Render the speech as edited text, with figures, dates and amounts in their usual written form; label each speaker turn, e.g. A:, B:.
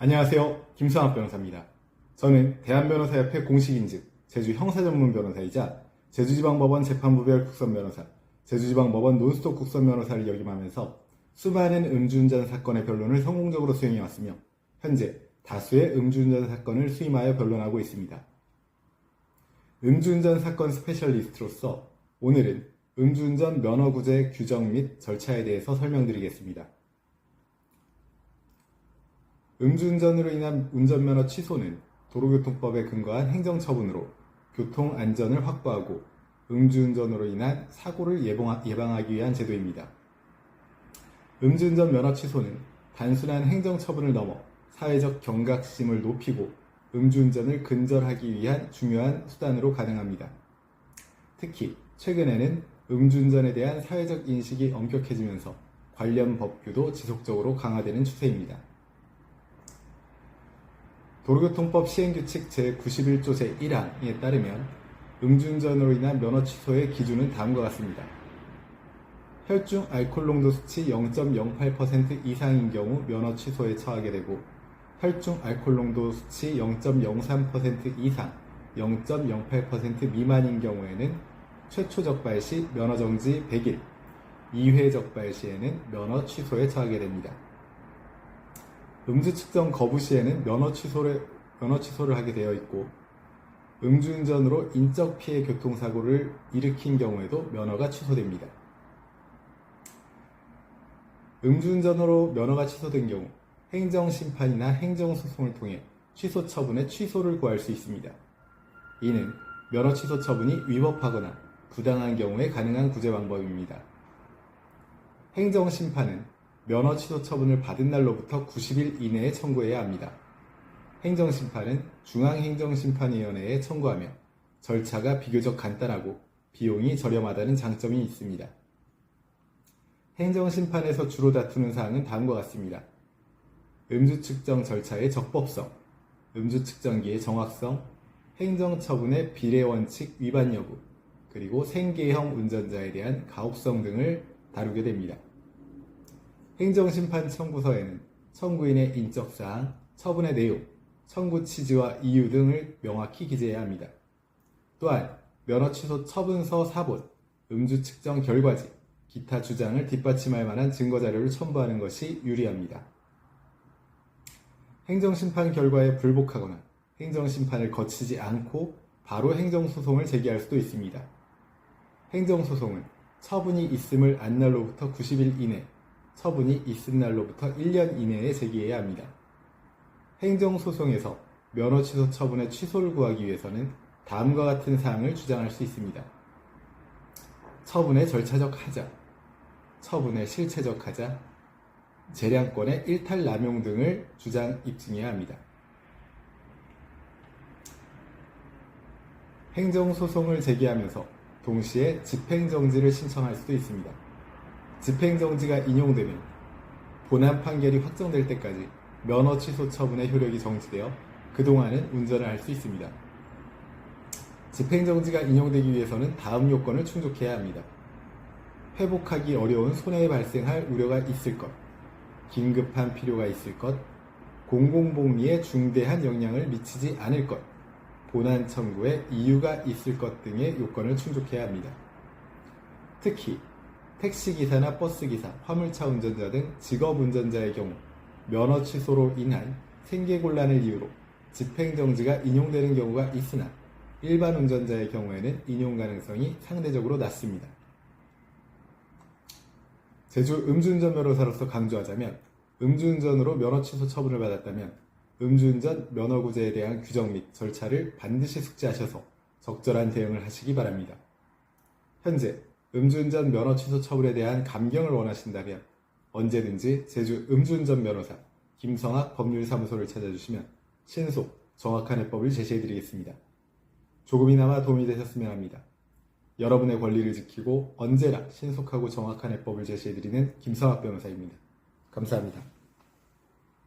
A: 안녕하세요. 김성학 변호사입니다. 저는 대한변호사협회 공식인증 제주형사전문변호사이자 제주지방법원 재판부별 국선변호사, 제주지방법원 논스톱 국선변호사를 역임하면서 수많은 음주운전 사건의 변론을 성공적으로 수행해왔으며 현재 다수의 음주운전 사건을 수임하여 변론하고 있습니다. 음주운전 사건 스페셜리스트로서 오늘은 음주운전 면허구제 규정 및 절차에 대해서 설명드리겠습니다. 음주운전으로 인한 운전면허 취소는 도로교통법에 근거한 행정처분으로 교통안전을 확보하고 음주운전으로 인한 사고를 예방하기 위한 제도입니다. 음주운전 면허 취소는 단순한 행정처분을 넘어 사회적 경각심을 높이고 음주운전을 근절하기 위한 중요한 수단으로 가능합니다. 특히 최근에는 음주운전에 대한 사회적 인식이 엄격해지면서 관련 법규도 지속적으로 강화되는 추세입니다. 도로교통법 시행규칙 제91조 제1항에 따르면 음주운전으로 인한 면허 취소의 기준은 다음과 같습니다. 혈중 알코올 농도 수치 0.08% 이상인 경우 면허 취소에 처하게 되고 혈중 알코올 농도 수치 0.03% 이상 0.08% 미만인 경우에는 최초 적발 시 면허 정지 100일, 2회 적발 시에는 면허 취소에 처하게 됩니다. 음주 측정 거부 시에는 면허 취소를 하게 되어 있고 음주운전으로 인적 피해 교통사고를 일으킨 경우에도 면허가 취소됩니다. 음주운전으로 면허가 취소된 경우 행정심판이나 행정소송을 통해 취소 처분의 취소를 구할 수 있습니다. 이는 면허 취소 처분이 위법하거나 부당한 경우에 가능한 구제 방법입니다. 행정심판은 면허 취소 처분을 받은 날로부터 90일 이내에 청구해야 합니다. 행정심판은 중앙행정심판위원회에 청구하며 절차가 비교적 간단하고 비용이 저렴하다는 장점이 있습니다. 행정심판에서 주로 다투는 사항은 다음과 같습니다. 음주 측정 절차의 적법성, 음주 측정기의 정확성, 행정처분의 비례원칙 위반 여부, 그리고 생계형 운전자에 대한 가혹성 등을 다루게 됩니다. 행정심판 청구서에는 청구인의 인적사항, 처분의 내용, 청구 취지와 이유 등을 명확히 기재해야 합니다. 또한 면허 취소 처분서 사본, 음주 측정 결과지, 기타 주장을 뒷받침할 만한 증거자료를 첨부하는 것이 유리합니다. 행정심판 결과에 불복하거나 행정심판을 거치지 않고 바로 행정소송을 제기할 수도 있습니다. 행정소송은 처분이 있음을 안 날로부터 90일 이내, 처분이 있은 날로부터 1년 이내에 제기해야 합니다. 행정소송에서 면허 취소 처분의 취소를 구하기 위해서는 다음과 같은 사항을 주장할 수 있습니다. 처분의 절차적 하자, 처분의 실체적 하자, 재량권의 일탈 남용 등을 입증해야 합니다. 행정소송을 제기하면서 동시에 집행정지를 신청할 수도 있습니다. 집행정지가 인용되면 본안 판결이 확정될 때까지 면허 취소 처분의 효력이 정지되어 그동안은 운전을 할 수 있습니다. 집행정지가 인용되기 위해서는 다음 요건을 충족해야 합니다. 회복하기 어려운 손해에 발생할 우려가 있을 것, 긴급한 필요가 있을 것, 공공복리에 중대한 영향을 미치지 않을 것, 본안 청구에 이유가 있을 것 등의 요건을 충족해야 합니다. 특히 택시기사나 버스기사, 화물차 운전자 등 직업운전자의 경우 면허 취소로 인한 생계곤란을 이유로 집행정지가 인용되는 경우가 있으나 일반 운전자의 경우에는 인용 가능성이 상대적으로 낮습니다. 제주 음주운전 변호사로서 강조하자면 음주운전으로 면허 취소 처분을 받았다면 음주운전 면허구제에 대한 규정 및 절차를 반드시 숙지하셔서 적절한 대응을 하시기 바랍니다. 현재 음주운전 면허 취소 처분에 대한 감경을 원하신다면 언제든지 제주 음주운전 변호사 김성학 법률사무소를 찾아주시면 신속, 정확한 해법을 제시해드리겠습니다. 조금이나마 도움이 되셨으면 합니다. 여러분의 권리를 지키고 언제나 신속하고 정확한 해법을 제시해드리는 김성학 변호사입니다. 감사합니다.